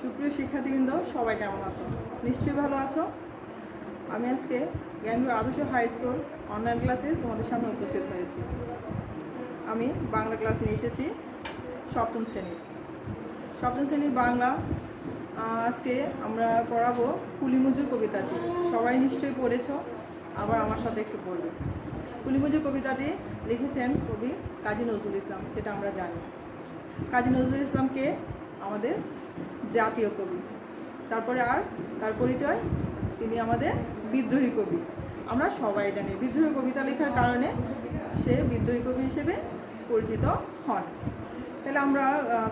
সুপ্রিয় শিক্ষার্থীবৃন্দ, সবাই কেমন আছো? নিশ্চয়ই ভালো আছো। আমি আজকে জ্ঞানপুর আদর্শ হাই স্কুল অনলাইন ক্লাসে তোমাদের সামনে উপস্থিত হয়েছি। আমি বাংলা ক্লাস নিয়ে এসেছি সপ্তম শ্রেণীর বাংলা। আজকে আমরা পড়াবো কুলিমজুর কবিতাটি। সবাই নিশ্চয়ই পড়েছো, আবার আমার সাথে একটু পড়বে। কুলিমজুর কবিতাটি লিখেছেন কবি কাজী নজরুল ইসলাম, যেটা আমরা জানি। কাজী নজরুল ইসলামকে আমাদের জাতীয় কবি। তারপরে আর তার পরিচয়, তিনি আমাদের বিদ্রোহী কবি। আমরা সবাই জানি বিদ্রোহী কবিতা লেখার কারণে সে বিদ্রোহী কবি হিসেবে পরিচিত হন। তাহলে আমরা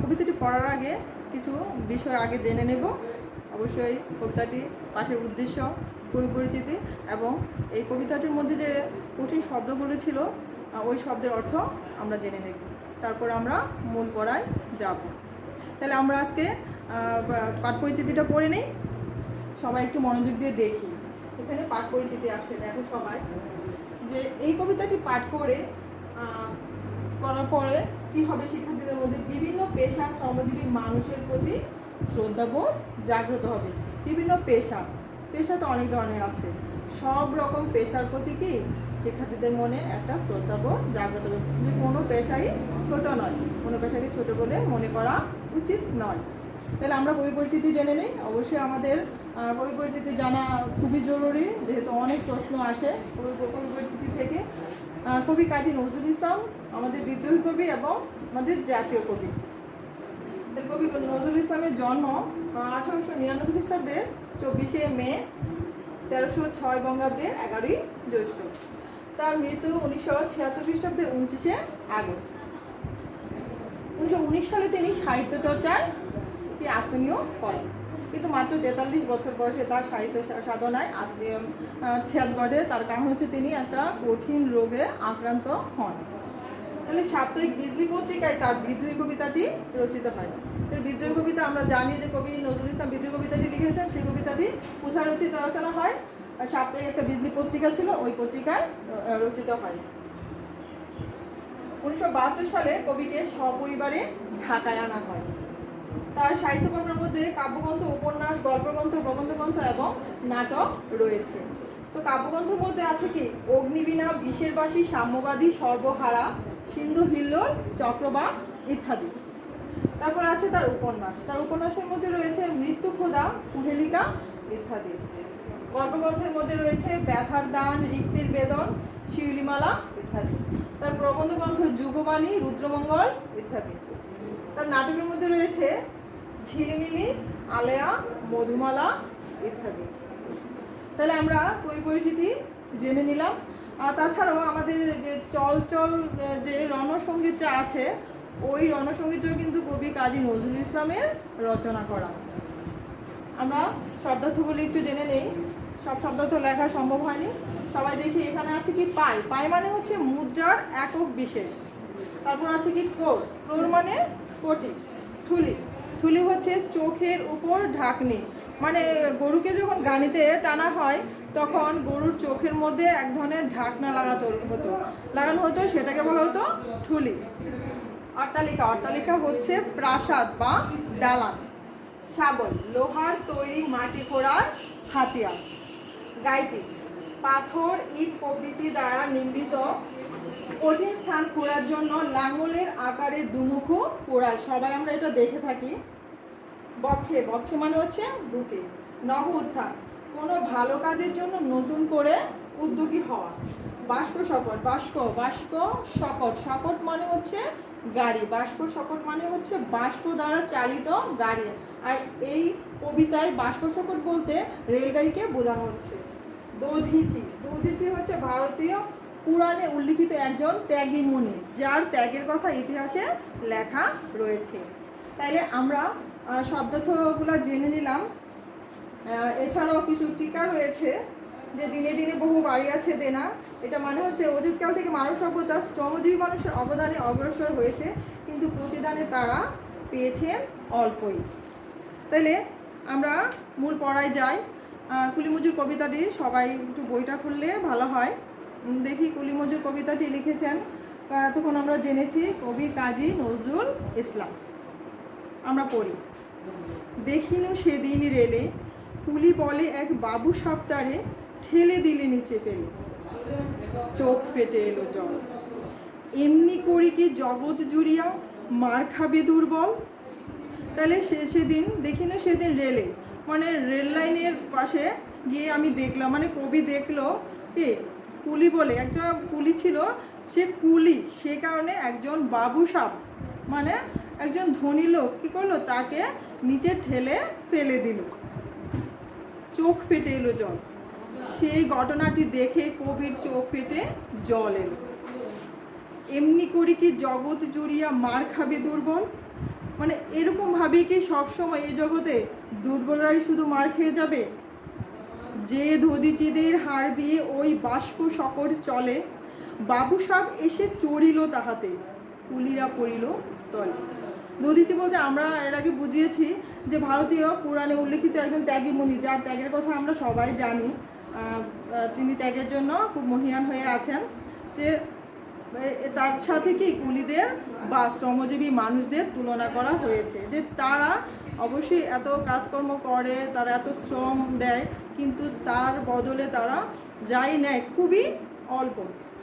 কবিতাটি পড়ার আগে কিছু বিষয় আগে জেনে নেব। অবশ্যই কবিতাটি পাঠের উদ্দেশ্য, কবি পরিচিতি এবং এই কবিতাটির মধ্যে যে কঠিন শব্দগুলো ছিল ওই শব্দের অর্থ আমরা জেনে নেব। তারপর আমরা মূল পড়ায় যাব। তাহলে আমরা আজকে পাঠ পরিচিতিটা পড়ে নেই। সবাই একটু মনোযোগ দিয়ে দেখি। এখানে পাঠ পরিচিতি আছে, দেখো সবাই, যে এই কবিতাটি পাঠ করার পরে কি হবে, শিক্ষার্থীদের মধ্যে বিভিন্ন পেশা শ্রমজীবী মানুষের প্রতি শ্রদ্ধাবোধ জাগ্রত হবে। বিভিন্ন পেশা তো অনেক ধরনের আছে, সব রকম পেশার প্রতি কি শিক্ষার্থীদের মনে একটা শ্রদ্ধাবোধ জাগ্রত হবে। যে কোনো পেশাই ছোট নয়, কোনো পেশাকে ছোট বলে মনে করা উচিত নয়। তাহলে আমরা কবি পরিচিতি জেনে নিই। অবশ্যই আমাদের কবি পরিচিতি জানা খুবই জরুরি, যেহেতু অনেক প্রশ্ন আসে কবি পরিচিতি থেকে। কবি কাজী নজরুল ইসলাম আমাদের বিদ্রোহী কবি এবং আমাদের জাতীয় কবি। কবি নজরুল ইসলামের জন্ম 1899 খ্রিস্টাব্দের 24শে মে, 1306 বঙ্গাব্দে 11ই জ্যৈষ্ঠ। তার মৃত্যু 1976 খ্রিস্টাব্দে 29শে আগস্ট। 1919 সালে তিনি সাহিত্য চর্চায় আত্মনিয়োগ করেন, কিন্তু মাত্র 43 বছর বয়সে তার সাহিত্য সাধনায় ছেদ ঘটে। তার কারণ হচ্ছে তিনি একটা কঠিন রোগে আক্রান্ত হন। তাহলে সাপ্তাহিক বিজলি পত্রিকায় তার বিদ্রোহী কবিতাটি রচিত হয়। বিদ্রোহী কবিতা আমরা জানি যে কবি নজরুল ইসলাম বিদ্রোহী কবিতাটি লিখেছেন। সেই কবিতাটি কোথায় রচনা হয়? সাপ্তাহিক একটা বিজলি পত্রিকা ছিল, ওই পত্রিকায় রচিত হয়। 1972 সালে কবিকে সপরিবারে ঢাকায় আনা হয়। তার সাহিত্যকর্মের মধ্যে কাব্যগ্রন্থ, উপন্যাস, গল্পগ্রন্থ, প্রবন্ধগ্রন্থ এবং নাটক রয়েছে। তো কাব্যগ্রন্থের মধ্যে আছে কি? অগ্নিবীণা, বিষের বাসী, সাম্যবাদী, সর্বহারা, সিন্ধু হিল্লোল, চক্রবাক ইত্যাদি। তারপর আছে তার উপন্যাসের মধ্যে রয়েছে মৃত্যু খোদা, কুহেলিকা ইত্যাদি। গল্পগ্রন্থের মধ্যে রয়েছে ব্যথার দান, রিক্তির বেদন, শিউলিমালা ইত্যাদি। তার প্রবন্ধগ্রন্থ যুগবাণী, রুদ্রমঙ্গল ইত্যাদি। তার নাটকের মধ্যে রয়েছে ঝিলিমিলি, আলেয়া, মধুমালা ইত্যাদি। তাহলে আমরা কবি পরিচিতি জেনে নিলাম। তাছাড়াও আমাদের যে চল যে রণসঙ্গীতটা আছে, ওই রণসঙ্গীতটাও কিন্তু কবি কাজী নজরুল ইসলামের রচনা করা। আমরা শব্দার্থগুলি একটু জেনে নেই। সব শব্দার্থ লেখা সম্ভব হয়নি। সবাই দেখি, এখানে আছে কি পাই মানে হচ্ছে মুদ্রার একক বিশেষ। তারপর আছে কি ক্রোর মানে কোটি। থুলি হচ্ছে চোখের উপর ঢাকনি, মানে গরুকে যখন গানিতে টানা হয় তখন গরুর চোখের মধ্যে এক ধরনের ঢাকনা লাগানো হতো, সেটাকে বলা হতো থুলি। অট্টালিকা হচ্ছে প্রাসাদ বা দালান। শাবল লোহার তৈরি মাটি খোঁড়ার হাতিয়ার। গাইতি পাথর, ইট প্রভৃতি দ্বারা নির্মিত কঠিন স্থান খোঁড়ার জন্য লাঙলের আকারে দুমুখো কোড়াল। সবাই আমরা এটা দেখে থাকি। বক্ষে মানে হচ্ছে বুকে। নব উত্থান কোনো ভালো কাজের জন্য নতুন করে উদ্যোগী হওয়া। বাষ্প মানে হচ্ছে গাড়ি। বাষ্প মানে হচ্ছে বাষ্প দ্বারা চালিত গাড়ি। আর এই কবিতায় বাষ্প শকট বলতে রেলগাড়িকে বোঝানো হচ্ছে। দধিচি হচ্ছে ভারতীয় পুরাণে উল্লিখিত একজন ত্যাগী মুনি, যার ত্যাগের কথা ইতিহাসে লেখা রয়েছে। তাইলে আমরা শব্দার্থগুলো জেনে নিলাম। এছাড়াও কিছু টিকা রয়েছে, যে দিনে দিনে বহু বাড়িয়াছে দেনা। এটা মানে হচ্ছে অতীতকাল থেকে মানব সভ্যতা শ্রমজীবী মানুষের অবদানে অগ্রসর হয়েছে, কিন্তু প্রতিদানে তারা পেয়েছেন অল্পই। তাইলে আমরা মূল পড়ায় যাই। কুলিমজুর কবিতাটি সবাই একটু বইটা খুললে ভালো হয়। দেখি, কুলিমজুর কবিতাটি লিখেছেন, তখন আমরা জেনেছি কবি কাজী নজরুল ইসলাম। আমরা পড়ি। দেখিনু সেদিন রেলে কুলি বলে এক বাবু সাপ্তারে ঠেলে দিলে নিচে ফেলে, চোখ ফেটে এলো জল। এমনি করি কি জগৎ জুড়িয়া মার খাবে দুর্বল। তাহলে সেদিন দেখিনু সেদিন রেলে, মানে রেল লাইনের পাশে গিয়ে আমি দেখলাম, মানে কবি দেখলো কি কুলি বলে একজন কুলি ছিল, সে কুলি, সে কারণে একজন বাবু সাপ মানে একজন ধনী লোক কী করলো, তাকে নিচে ঠেলে ফেলে দিল, চোখ ফেটে এলো জল। সেই ঘটনাটি দেখে কবির চোখ ফেটে জল এলো। এমনি করি কি জগৎ জুড়িয়া মার খাবে দুর্বল, মানে এরকম ভাবে কি সবসময় এই জগতে দুর্বলরাই শুধু মার খেয়ে যাবে? যে ধদিচিদের হাড় দিয়ে ওই বাষ্প সকর চলে, বাবু সাপ এসে চড়িল তাহাতে, কুলিরা পড়িল তলে। দধিচি বলতে আমরা এর আগে বুঝিয়েছি যে ভারতীয় পুরাণে উল্লেখিত একজন ত্যাগী মুনি, যার ত্যাগের কথা আমরা সবাই জানি, তিনি ত্যাগের জন্য খুব মহিয়ান হয়ে আছেন, যে তার সাথে কি কুলিদের বা শ্রমজীবী মানুষদের তুলনা করা হয়েছে, যে তারা অবশ্যই এত কাজকর্ম করে, তারা এত শ্রম দেয়, কিন্তু তার বদলে তারা যাই নেয় খুবই অল্প।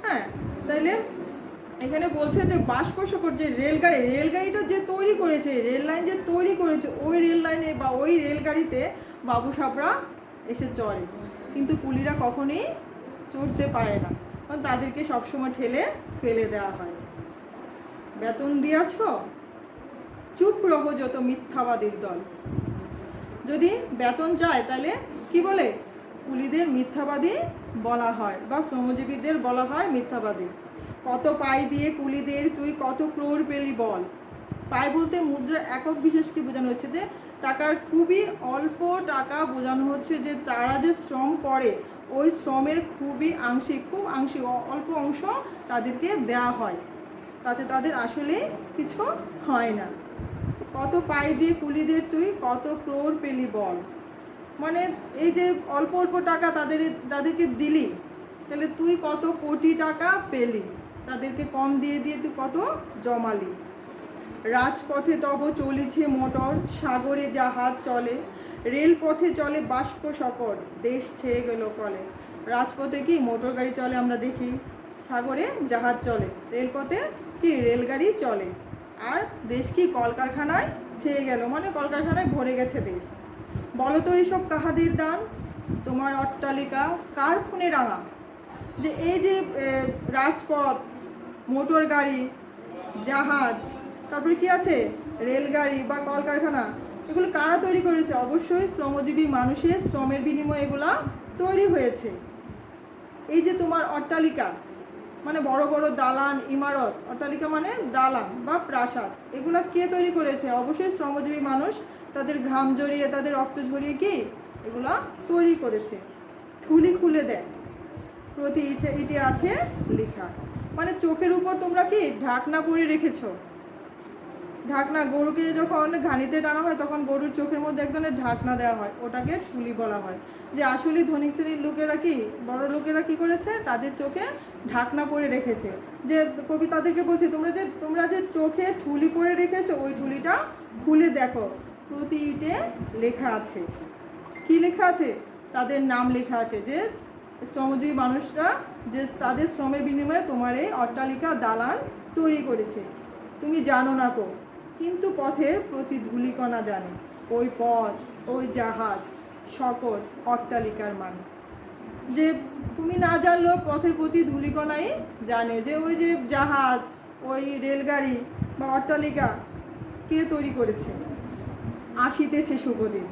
হ্যাঁ, তাইলে এখানে বলছে যে বাষ্পসকর যে রেলগাড়িটা যে তৈরি করেছে, রেল লাইন যে তৈরি করেছে, ওই রেল লাইনে বা ওই রেলগাড়িতে বাবু সাপরা এসে চড়ে, কিন্তু কুলিরা কখনোই চড়তে পারে না, কারণ তাদেরকে সবসময় ঠেলে ফেলে দেওয়া হয়। বেতন দিয়াছ, চুপ রহো যত মিথ্যাবাদীর দল। যদি বেতন চায় তাহলে কি বলে, কুলিদের মিথ্যাবাদী বলা হয় বা শ্রমজীবীদের বলা হয় মিথ্যাবাদী। কত পাই দিয়ে কুলিদের তুই কত ক্রোড় পেলি বল। পাই বলতে মুদ্রার একক বিশেষকে বোঝানো হচ্ছে, যে টাকার খুবই অল্প টাকা বোঝানো হচ্ছে, যে তারা যে শ্রম করে ওই শ্রমের খুব আংশিক অল্প অংশ তাদেরকে দেওয়া হয়, তাতে তাদের আসলে কিছু হয় না। কত পাই দিয়ে কুলিদের তুই কত ক্রোড় পেলি বল, মানে এই যে অল্প অল্প টাকা তাদেরকে দিলি, তাহলে তুই কত কোটি টাকা পেলি, তাদেরকে কম দিয়ে দিয়ে তুই কত জমালি। রাজপথে তব চলিছে মোটর, সাগরে জাহাজ চলে, রেলপথে চলে বাষ্প সকর, দেশ ছেয়ে গেল কলে। রাজপথে কি মোটর গাড়ি চলে আমরা দেখি, সাগরে জাহাজ চলে, রেলপথে কি রেলগাড়ি চলে, আর দেশ কি কলকারখানায় ছেয়ে গেল, মানে কলকারখানায় ভরে গেছে দেশ। বলো তো এইসব কাহাদের দান, তোমার অট্টালিকা কার খুনে রাঙা। যে এই যে রাজপথ, মোটর গাড়ি, জাহাজ, তারপরে কি আছে রেলগাড়ি বা কলকারখানা, এগুলো কারা তৈরি করেছে? অবশ্যই শ্রমজীবী মানুষের শ্রমের বিনিময়ে এগুলো তৈরি হয়েছে। এই যে তোমার অট্টালিকা মানে বড় বড় দালান ইমারত, অট্টালিকা মানে দালান বা প্রাসাদ, এগুলো কে তৈরি করেছে? অবশ্যই শ্রমজীবী মানুষ তাদের ঘাম জড়িয়ে, তাদের রক্ত ঝরিয়ে কি এগুলো তৈরি করেছে। ঠুলি খুলে দেয় প্রতি ইটে আছে লেখা, মানে চোখের উপর তোমরা কি ঢাকনা পরে রেখেছো। ঢাকনা, গরুকে যখন ঘানিতে টানা হয় তখন গরুর চোখের মধ্যে এক ধরনের ঢাকনা দেওয়া হয়, ওটাকে ঠুলি বলা হয়। যে আসলে ধনী শ্রেণীর লোকেরা কি, বড় লোকেরা কি করেছে, তাদের চোখে ঢাকনা পরে রেখেছে। যে কবি তাদেরকে বলছে, তোমরা যে চোখে ঠুলি পরে রেখেছো, ওই ঠুলিটা খুলে দেখো, প্রতি ইটে লেখা আছে। কি লেখা আছে? তাদের নাম লেখা আছে, যে শ্রমজীবী মানুষরা যে তাদের শ্রমের বিনিময়ে তোমার এই অট্টালিকা দালান তৈরি করেছে। তুমি জানো না কো, কিন্তু পথের প্রতি ধূলিকণা জানে, ওই পথ, ওই জাহাজ, সকল অট্টালিকার মান। যে তুমি না জানলেও পথের প্রতি ধূলিকণাই জানে, যে ওই যে জাহাজ, ওই রেলগাড়ি বা অট্টালিকা কে তৈরি করেছে। আসিতেছে শুভদিন,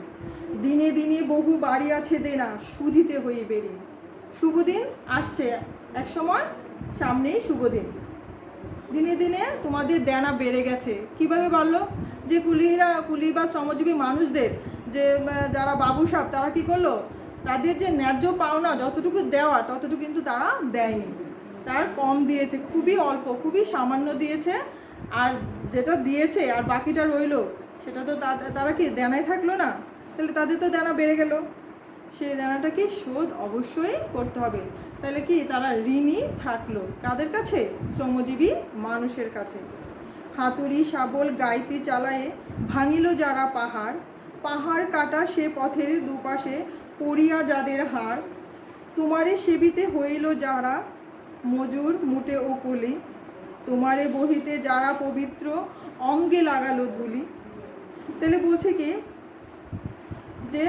দিনে দিনে বহু বাড়ি আছে দেনা, শুধিতে হইবে ঋণ। শুভদিন আসছে, এক সময় সামনেই শুভদিন। দিনে দিনে তোমাদের দেনা বেড়ে গেছে। কিভাবে বাড়লো? যে কুলি বা শ্রমজীবী মানুষদের যে যারা বাবু সাহেব, তারা কি করলো, তাদের যে ন্যায্য পাওনা যতটুকু দেওয়ার ততটুকু কিন্তু তারা দেয়নি, তার কম দিয়েছে, খুবই অল্প, খুবই সামান্য দিয়েছে। আর যেটা দিয়েছে আর বাকিটা রইলো, সেটা তো তারা কি দেনায় থাকলো না, তাহলে তাদের তো দেনা বেড়ে গেল, সেই দেনাটা কি শোধ অবশ্যই করতে হবে। তাহলে কি তারা ঋণী থাকলো কাদের কাছে? শ্রমজীবী মানুষের কাছে। হাতুড়ি শাবল গাইতে চালায়ে ভাঙিল যারা পাহাড়, পাহাড় কাটা সে পথের দুপাশে পড়িয়া যাদের হাড়, তোমারে সেবিতে হইল যারা মজুর মুটে ও কলি, তোমারে বহিতে যারা পবিত্র অঙ্গে লাগালো ধুলি। তাহলে বলছে কি যে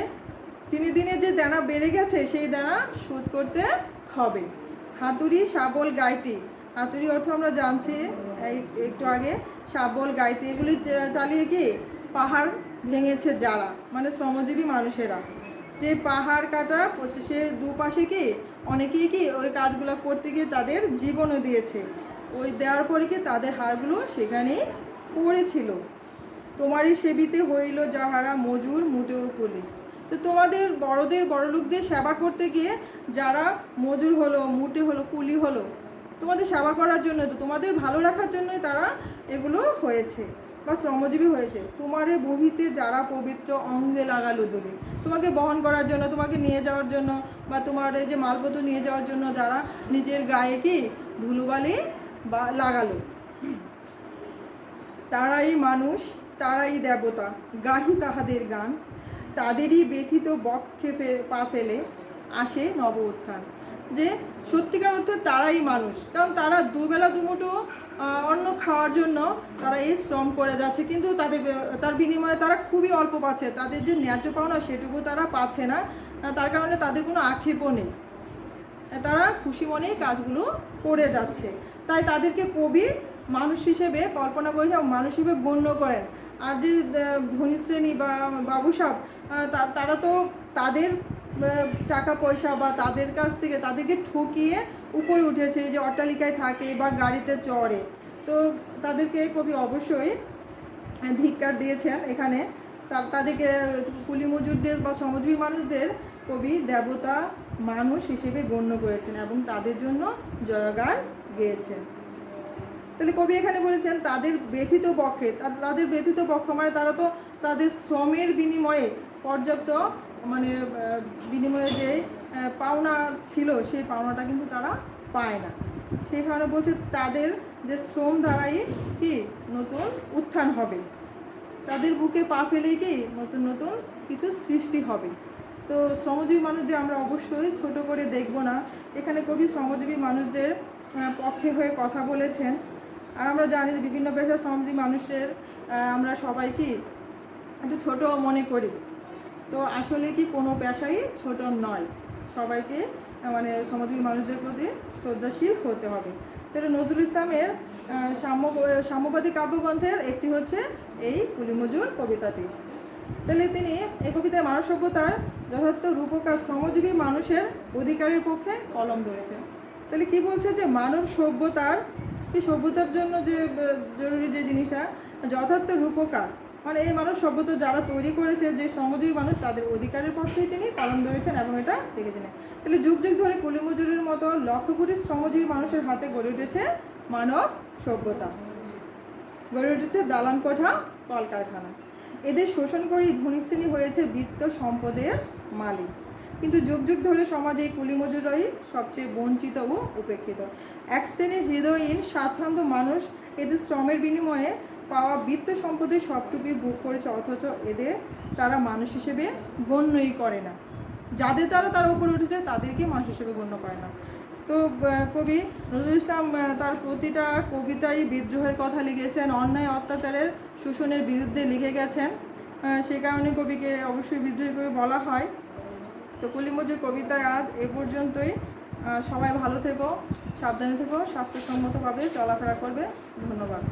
দিনে দিনে যে দানা বেড়ে গেছে সেই দানা শোধ করতে হবে। হাতুড়ি শাবল গাইতে, হাতুড়ি অর্থ আমরা জানছি একটু আগে, শাবল গাইতে এগুলি চালিয়ে কি পাহাড় ভেঙেছে যারা, মানে শ্রমজীবী মানুষেরা, যে পাহাড় কাটা সে দুপাশে কি অনেকেই কি ওই কাজগুলো করতে গিয়ে তাদের জীবনও দিয়েছে, ওই দেওয়ার পরে কি তাদের হাড়গুলো সেখানেই পড়েছিল। তোমারই সেবিতে হইল যাহারা মজুর মুটেও কুলি। তো তোমাদের বড়লোকদের সেবা করতে গিয়ে যারা মজুর হলো, মুটে হলো, কুলি হলো, তোমাদের সেবা করার জন্য, তো তোমাদের ভালো রাখার জন্যই তারা এগুলো হয়েছে বা শ্রমজীবী হয়েছে। তোমারে বহিতে যারা পবিত্র অঙ্গে লাগালো দড়ি, তোমাকে বহন করার জন্য, তোমাকে নিয়ে যাওয়ার জন্য, বা তোমার এই যে মালপত্র নিয়ে যাওয়ার জন্য যারা নিজের গায়ে কি ধুলোবালি বা লাগালো, তারাই মানুষ, তারাই দেবতা, গাহি তাহাদের গান, তাদেরই ব্যথিত বক্ষে পা ফেলে আসে নব উত্থান। যে সত্যিকার অর্থে তারাই মানুষ, কারণ তারা দুবেলা দুমুঠো অন্ন খাওয়ার জন্য তারা এই শ্রম করে যাচ্ছে, কিন্তু তার বিনিময়ে তারা খুবই অল্প পাচ্ছে, তাদের যে ন্যায্য পাওনা সেটুকু তারা পাচ্ছে না, তার কারণে তাদের কোনো আক্ষেপও নেই, তারা খুশি মনেই কাজগুলো করে যাচ্ছে। তাই তাদেরকে কবি মানুষ হিসেবে কল্পনা করেছে, মানুষ হিসেবে গণ্য করেন। আর যে ধনী শ্রেণী বা বাবুসাব, তারা তো তাদের টাকা পয়সা বা তাদের কাছ থেকে তাদেরকে ঠকিয়ে উপরে উঠেছে, যে অট্টালিকায় থাকে বা গাড়িতে চড়ে, তো তাদেরকে কবি অবশ্যই ধিক্কার দিয়েছেন এখানে। তাদেরকে কুলি মজুরদের বা শ্রমজীবী মানুষদের কবি দেবতা মানুষ হিসেবে গণ্য করেছেন এবং তাদের জন্য জয়গান গেয়েছেন। তাহলে কবি এখানে বলেছেন তাদের ব্যথিত পক্ষে, তাদের ব্যথিত পক্ষ মানে তারা তো তাদের শ্রমের বিনিময়ে পর্যাপ্ত মানে বিনিময়ে যে পাওনা ছিল সেই পাওনাটা কিন্তু তারা পায় না, সেখানে বলছে তাদের যে শ্রম দ্বারাই কি নতুন উত্থান হবে, তাদের বুকে পা ফেলেই কি নতুন নতুন কিছু সৃষ্টি হবে। তো শ্রমজীবী মানুষদের আমরা অবশ্যই ছোট করে দেখব না, এখানে কবি শ্রমজীবী মানুষদের পক্ষে হয়ে কথা বলেছেন। আর আমরা জানি বিভিন্ন পেশার শ্রমজীবী মানুষের আমরা সবাই কি একটু ছোট মনে করি, তো আসলে কি কোনো পেশাই ছোট নয়, সবাইকে মানে শ্রমজীবী মানুষদের প্রতি শ্রদ্ধাশীল হতে হবে। তাহলে নজরুল ইসলামের সাম্যবাদী কাব্যগ্রন্থের একটি হচ্ছে এই কুলিমজুর কবিতাটি। তাহলে তিনি এই কবিতায় মানব সভ্যতার যথার্থ রূপকার শ্রমজীবী মানুষের অধিকারের পক্ষে কলম ধরেছেন। তাহলে কি বলছে যে মানব সভ্যতার সভ্যতার জন্য যে জরুরি যে জিনিসটা যথার্থ রূপকার, মানে এই মানব সভ্যতা যারা তৈরি করেছে যে শ্রমজীবী মানুষ তাদের অধিকারের পক্ষেই তিনি কলম ধরেছেন এবং এটা লিখেছেন। তাহলে যুগ যুগ ধরে কুলিমজুরের মতো লক্ষ কোটি শ্রমজীবী মানুষের হাতে গড়ে উঠেছে মানব সভ্যতা, গড়ে উঠেছে দালান কোঠা, কলকারখানা। এদের শোষণ করেই ধনী শ্রেণী হয়েছে বিত্ত সম্পদের মালিক, কিন্তু যুগ যুগ ধরে সমাজে এই কুলিমজুরাই সবচেয়ে বঞ্চিত ও উপেক্ষিত। এক শ্রেণীর হৃদয়হীন স্বার্থান্ত মানুষ এদের শ্রমের বিনিময়ে পাওয়া বিত্ত সম্পদের সবটুকুই ভোগ করেছে, অথচ এদের তারা মানুষ হিসেবে গণ্যই করে না, যাদের তারা উপরে উঠেছে তাদেরকে মানুষ হিসেবে গণ্য করে না। তো কবি নজরুল ইসলাম তার প্রতিটা কবিতায় বিদ্রোহের কথা লিখেছেন, অন্যায় অত্যাচারের শোষণের বিরুদ্ধে লিখে গেছেন, সেই কারণে কবিকে অবশ্যই বিদ্রোহী কবি বলা হয়। তো কুলিমজুর কবিতায় আজ এ পর্যন্তই। সবাই ভালো থেকো, সাবধানে থেকো, স্বাস্থ্যসম্মতভাবে চলাফেরা করবে। ধন্যবাদ।